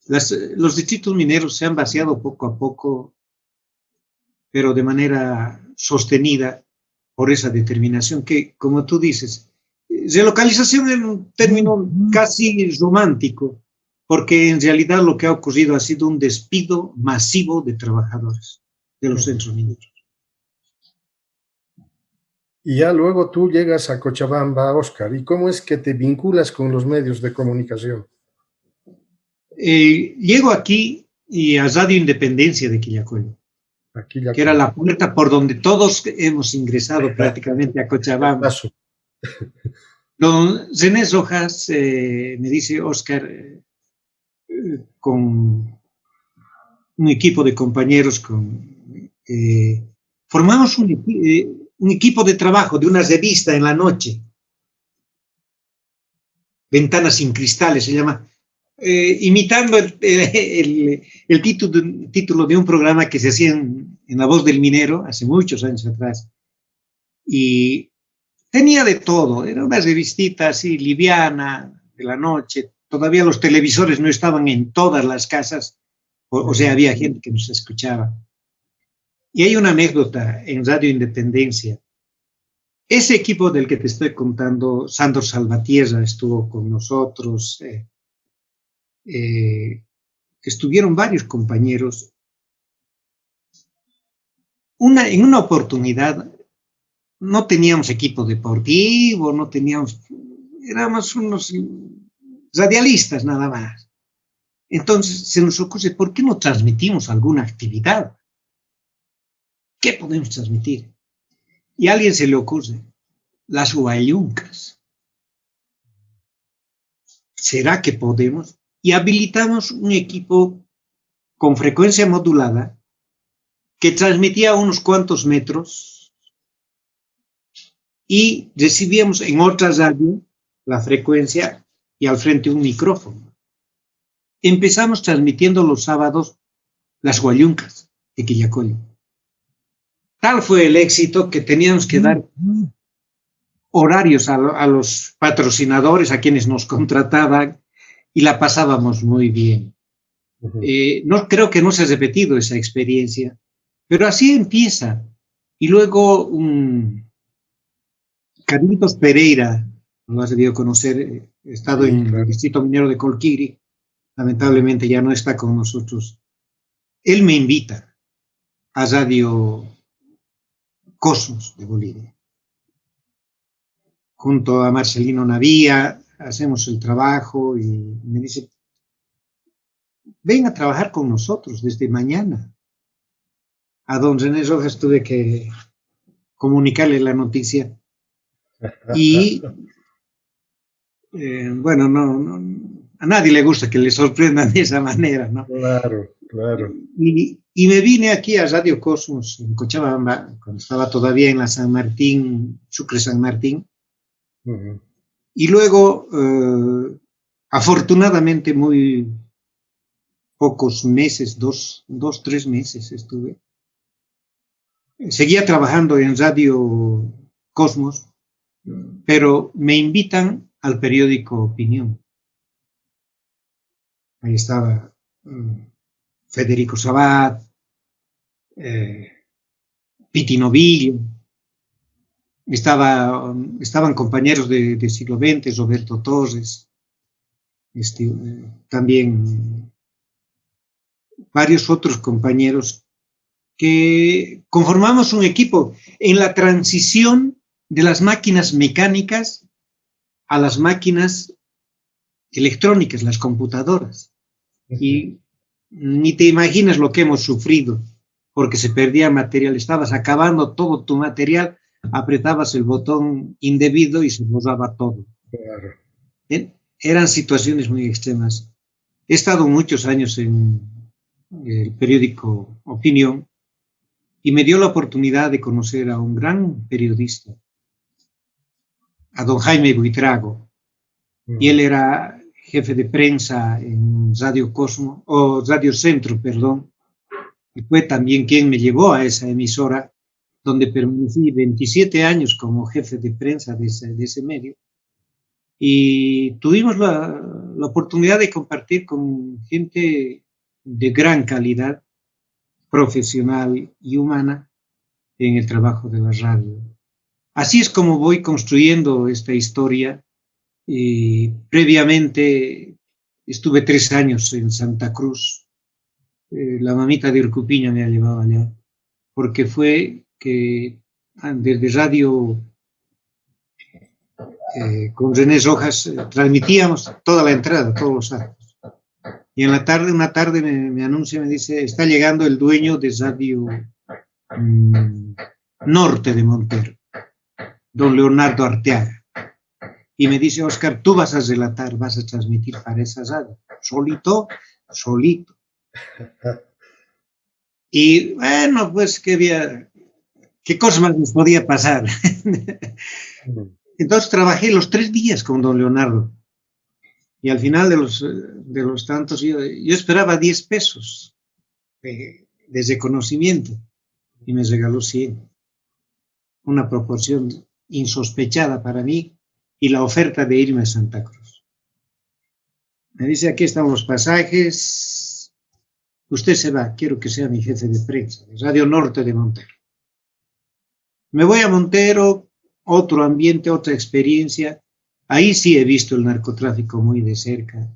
Los distritos mineros se han vaciado poco a poco, pero de manera sostenida por esa determinación que, como tú dices, relocalización es un término casi romántico, porque en realidad lo que ha ocurrido ha sido un despido masivo de trabajadores de los centros mineros. Y ya luego tú llegas a Cochabamba, Óscar, ¿y cómo es que te vinculas con los medios de comunicación? Llego aquí y a Radio Independencia de Quillacollo, que era la puerta por donde todos hemos ingresado prácticamente a Cochabamba. Don René Rojas me dice, Óscar, con un equipo de compañeros, formamos un equipo de trabajo de una revista en la noche, Ventanas sin Cristales se llama, imitando el título de un programa que se hacía en La Voz del Minero hace muchos años atrás. Y tenía de todo, era una revistita así liviana de la noche. Todavía los televisores no estaban en todas las casas, o sea, había gente que nos escuchaba. Y hay una anécdota en Radio Independencia Ese equipo del que te estoy contando, Sandor Salvatierra estuvo con nosotros, estuvieron varios compañeros. En una oportunidad no teníamos equipo deportivo, no teníamos, éramos unos radialistas nada más. Entonces se nos ocurre, ¿por qué no transmitimos alguna actividad? ¿Qué podemos transmitir? Y a alguien se le ocurre, las huayuncas. ¿Será que podemos? Y habilitamos un equipo con frecuencia modulada que transmitía a unos cuantos metros y recibíamos en otra radio la frecuencia y al frente un micrófono. Empezamos transmitiendo los sábados las huayuncas de Quillacollo. Tal fue el éxito que teníamos que dar horarios a los patrocinadores, a quienes nos contrataban, y la pasábamos muy bien. No creo que no se ha repetido esa experiencia, pero así empieza. Y luego Carlitos Pereira, lo has debido conocer, ha estado en el distrito minero de Colquiri, lamentablemente ya no está con nosotros. Él me invita a Radio Cosmos de Bolivia. Junto a Marcelino Navía, hacemos el trabajo y me dice, ven a trabajar con nosotros desde mañana. A don René Rojas tuve que comunicarle la noticia y bueno, a nadie le gusta que le sorprendan de esa manera, ¿no? Claro, claro. Y me vine aquí a Radio Cosmos en Cochabamba, cuando estaba todavía en la San Martín, Sucre San Martín. Y luego, afortunadamente, muy pocos meses, tres meses estuve. Seguía trabajando en Radio Cosmos, pero me invitan al periódico Opinión. Ahí estaba Federico Sabat, Piti Novillo, estaban compañeros de siglo XX, Roberto Torres, también varios otros compañeros que conformamos un equipo en la transición de las máquinas mecánicas a las máquinas electrónicas, las computadoras. Y ni te imaginas lo que hemos sufrido, porque se perdía material, estabas acabando todo tu material, apretabas el botón indebido y se borraba todo. Claro. Eran situaciones muy extremas. He estado muchos años en el periódico Opinión y me dio la oportunidad de conocer a un gran periodista, a don Jaime Buitrago, y él era jefe de prensa en Radio Cosmo, o Radio Centro, perdón, y fue también quien me llevó a esa emisora, donde permanecí 27 años como jefe de prensa de ese medio, y tuvimos la oportunidad de compartir con gente de gran calidad profesional y humana en el trabajo de la radio. Así es como voy construyendo esta historia. Previamente estuve 3 años en Santa Cruz. La mamita de Urcupiña me ha llevado allá, porque fue que desde radio con René Rojas transmitíamos toda la entrada, todos los actos. Y en la tarde, una tarde me anuncia, me dice, está llegando el dueño de Radio Norte de Montero, don Leonardo Arteaga. Y me dice, Oscar, tú vas a relatar, vas a transmitir para esa radio. Solito. Y bueno, pues qué cosa más nos podía pasar. Entonces trabajé los 3 días con don Leonardo. Y al final de los tantos, yo esperaba 10 pesos de reconocimiento y me regaló 100. Una proporción insospechada para mí y la oferta de irme a Santa Cruz. Me dice, aquí están los pasajes, usted se va, quiero que sea mi jefe de prensa, de Radio Norte de Montero. Me voy a Montero, otro ambiente, otra experiencia. Ahí sí he visto el narcotráfico muy de cerca.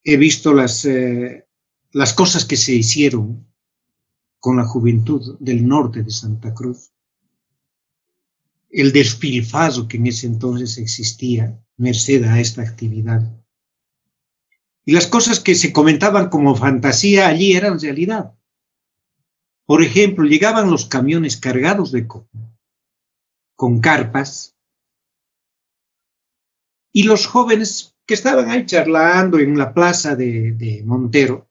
He visto las cosas que se hicieron con la juventud del norte de Santa Cruz, el despilfarro que en ese entonces existía, merced a esta actividad. Y las cosas que se comentaban como fantasía allí eran realidad. Por ejemplo, llegaban los camiones cargados de coca, con carpas, y los jóvenes que estaban ahí charlando en la plaza de Montero,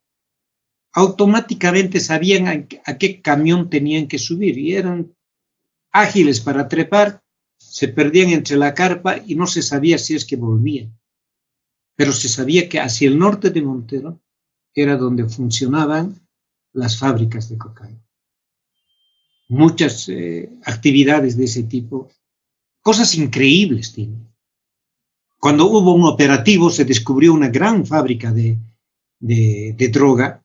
automáticamente sabían a qué camión tenían que subir y eran ágiles para trepar, se perdían entre la carpa y no se sabía si es que volvían. Pero se sabía que hacia el norte de Montero era donde funcionaban las fábricas de cocaína. Muchas actividades de ese tipo, cosas increíbles tienen. Cuando hubo un operativo se descubrió una gran fábrica de droga.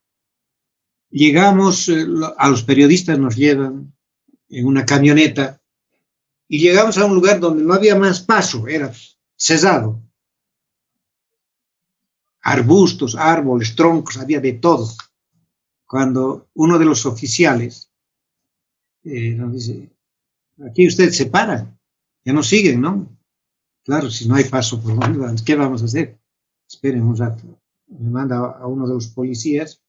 Llegamos, a los periodistas nos llevan en una camioneta y llegamos a un lugar donde no había más paso, era cerrado. Arbustos, árboles, troncos, había de todo. Cuando uno de los oficiales nos dice, aquí usted se para, ya no siguen, ¿no? Claro, si no hay paso por dónde, ¿qué vamos a hacer? Esperen un rato. Me manda a uno de los policías,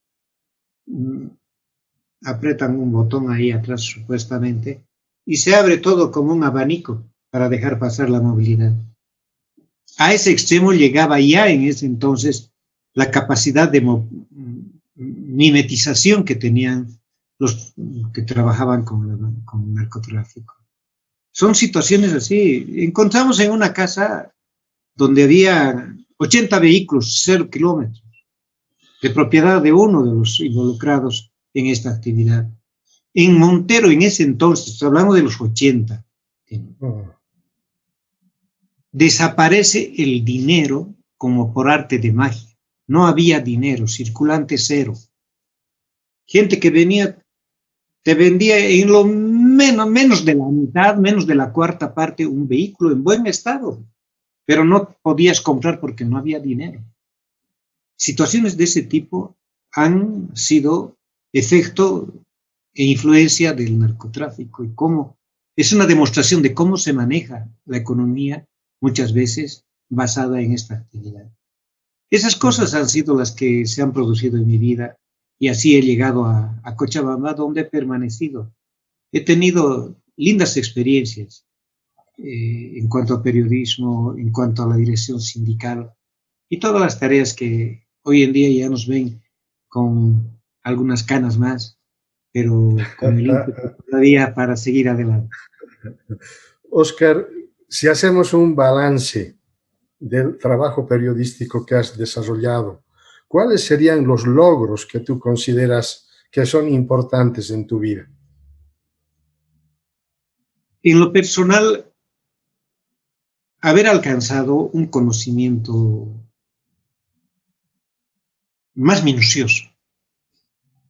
apretan un botón ahí atrás supuestamente, y se abre todo como un abanico para dejar pasar la movilidad. A ese extremo llegaba ya en ese entonces la capacidad de mimetización que tenían los que trabajaban con el narcotráfico. Son situaciones así. Encontramos en una casa donde había 80 vehículos, 0 kilómetros, de propiedad de uno de los involucrados en esta actividad. En Montero, en ese entonces, hablamos de los 80, desaparece el dinero como por arte de magia. No había dinero, circulante cero. Gente que venía, te vendía en lo menos de la mitad, menos de la cuarta parte, un vehículo en buen estado, pero no podías comprar porque no había dinero. Situaciones de ese tipo han sido efecto e influencia del narcotráfico y cómo es una demostración de cómo se maneja la economía, muchas veces basada en esta actividad. Esas cosas han sido las que se han producido en mi vida y así he llegado a Cochabamba, donde he permanecido. He tenido lindas experiencias en cuanto a periodismo, en cuanto a la dirección sindical y todas las tareas que hoy en día ya nos ven con algunas canas más, pero con el ímpetu todavía para seguir adelante. Óscar, si hacemos un balance del trabajo periodístico que has desarrollado, ¿cuáles serían los logros que tú consideras que son importantes en tu vida? En lo personal, haber alcanzado un conocimiento más minucioso,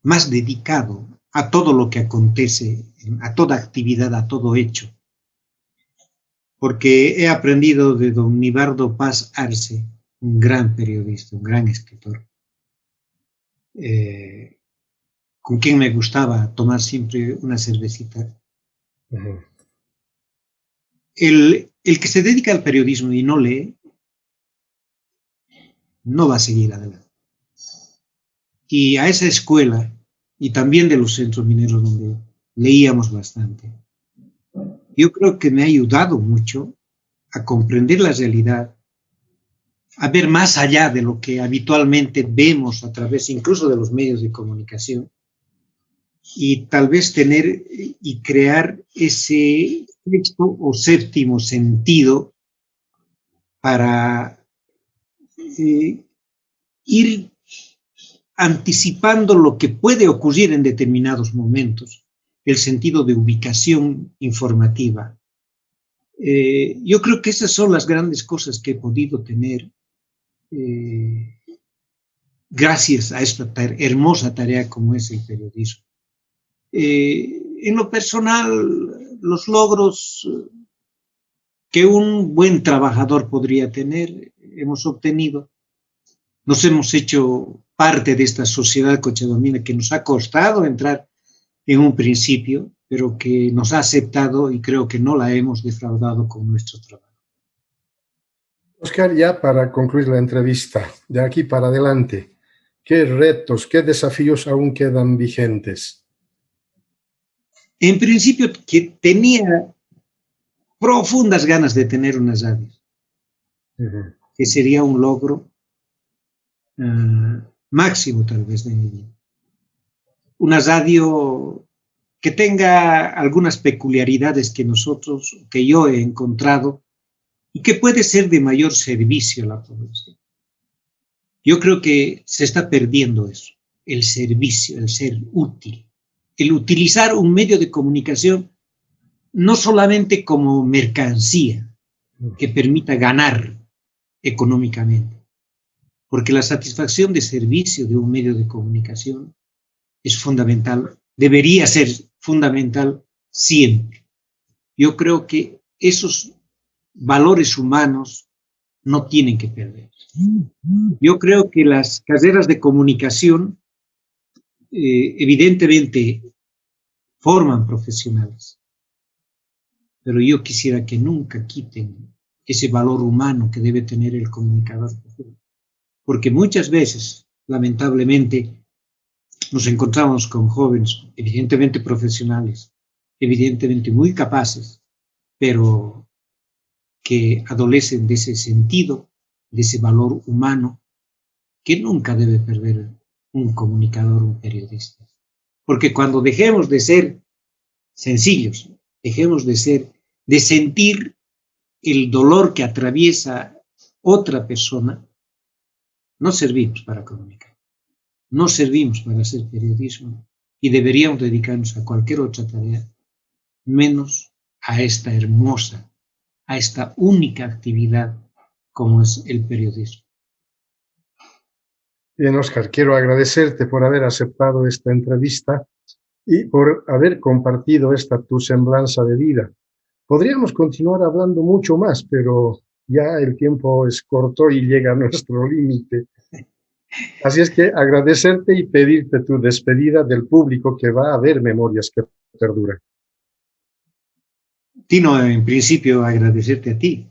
más dedicado a todo lo que acontece, a toda actividad, a todo hecho. Porque he aprendido de don Nibardo Paz Arce, un gran periodista, un gran escritor, con quien me gustaba tomar siempre una cervecita. El que se dedica al periodismo y no lee, no va a seguir adelante. Y a esa escuela, y también de los centros mineros donde leíamos bastante, yo creo que me ha ayudado mucho a comprender la realidad, a ver más allá de lo que habitualmente vemos a través incluso de los medios de comunicación, y tal vez tener y crear ese sexto o séptimo sentido para ir anticipando lo que puede ocurrir en determinados momentos, el sentido de ubicación informativa. Yo creo que esas son las grandes cosas que he podido tener gracias a esta hermosa tarea como es el periodismo. En lo personal, los logros que un buen trabajador podría tener, hemos obtenido. Nos hemos hecho parte de esta sociedad cochabamina que nos ha costado entrar en un principio, pero que nos ha aceptado y creo que no la hemos defraudado con nuestro trabajo. Oscar, ya para concluir la entrevista, de aquí para adelante, ¿qué retos, qué desafíos aún quedan vigentes? En principio, que tenía profundas ganas de tener una radio, que sería un logro máximo tal vez de mi vida. Una radio que tenga algunas peculiaridades que yo he encontrado y que puede ser de mayor servicio a la población. Yo creo que se está perdiendo eso, el servicio, el ser útil, el utilizar un medio de comunicación no solamente como mercancía que permita ganar económicamente, porque la satisfacción de servicio de un medio de comunicación es fundamental, debería ser fundamental siempre. Yo creo que esos valores humanos no tienen que perder. Yo creo que las carreras de comunicación evidentemente forman profesionales, pero yo quisiera que nunca quiten ese valor humano que debe tener el comunicador, porque muchas veces, lamentablemente, nos encontramos con jóvenes, evidentemente profesionales, evidentemente muy capaces, pero que adolecen de ese sentido, de ese valor humano, que nunca debe perder un comunicador, un periodista. Porque cuando dejemos de ser sencillos, dejemos de sentir el dolor que atraviesa otra persona, no servimos para comunicar, no servimos para hacer periodismo y deberíamos dedicarnos a cualquier otra tarea, menos a esta hermosa, a esta única actividad como es el periodismo. Bien, Oscar, quiero agradecerte por haber aceptado esta entrevista y por haber compartido esta tu semblanza de vida. Podríamos continuar hablando mucho más, pero ya el tiempo es corto y llega a nuestro límite. Así es que agradecerte y pedirte tu despedida del público que va a ver Memorias que Perduran. Tino, en principio agradecerte a ti.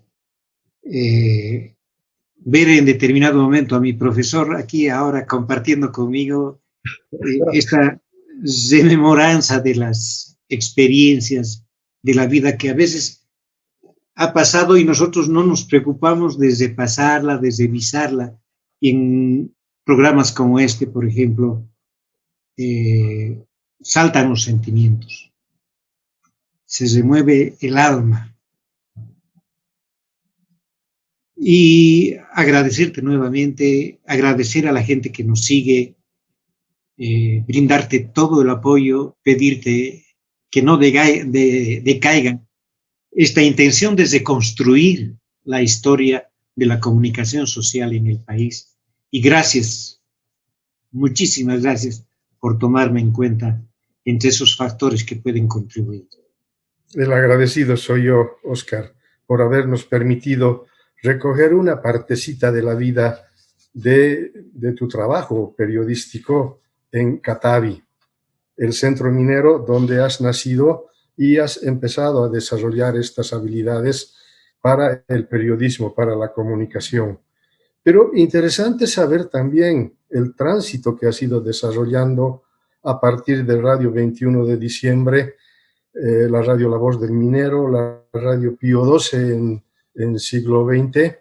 Ver en determinado momento a mi profesor aquí ahora compartiendo conmigo esta rememoranza de las experiencias de la vida que a veces ha pasado y nosotros no nos preocupamos de repasarla, de revisarla. Y en programas como este, por ejemplo, saltan los sentimientos, se remueve el alma. Y agradecerte nuevamente, agradecer a la gente que nos sigue, brindarte todo el apoyo, pedirte que no decaigan esta intención de reconstruir la historia de la comunicación social en el país. Y gracias, muchísimas gracias por tomarme en cuenta entre esos factores que pueden contribuir. El agradecido soy yo, Oscar, por habernos permitido recoger una partecita de la vida de tu trabajo periodístico en Catavi, el centro minero donde has nacido y has empezado a desarrollar estas habilidades para el periodismo, para la comunicación. Pero interesante saber también el tránsito que has ido desarrollando a partir de Radio 21 de diciembre, la radio La Voz del Minero, la radio Pío XII en siglo XX,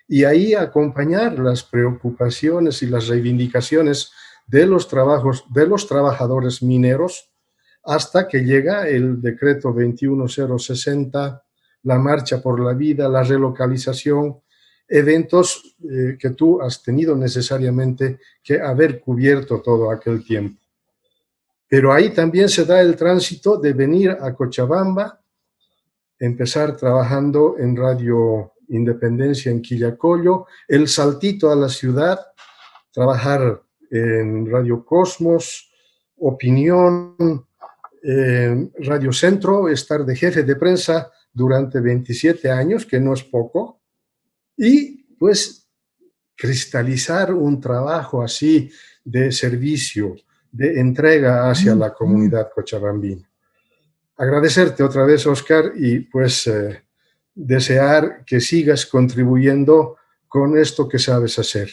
y ahí acompañar las preocupaciones y las reivindicaciones de los trabajadores mineros hasta que llega el decreto 21060, la marcha por la vida, la relocalización, eventos que tú has tenido necesariamente que haber cubierto todo aquel tiempo. Pero ahí también se da el tránsito de venir a Cochabamba, empezar trabajando en Radio Independencia en Quillacollo, el saltito a la ciudad, trabajar en Radio Cosmos, Opinión, Radio Centro, estar de jefe de prensa durante 27 años, que no es poco, y pues cristalizar un trabajo así de servicio, de entrega hacia la comunidad cochabambina. Agradecerte otra vez, Oscar, y pues desear que sigas contribuyendo con esto que sabes hacer.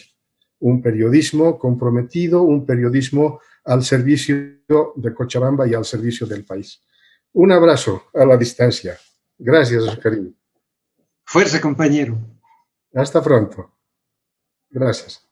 Un periodismo comprometido, un periodismo al servicio de Cochabamba y al servicio del país. Un abrazo a la distancia. Gracias, Oscarín. Fuerza, compañero. Hasta pronto. Gracias.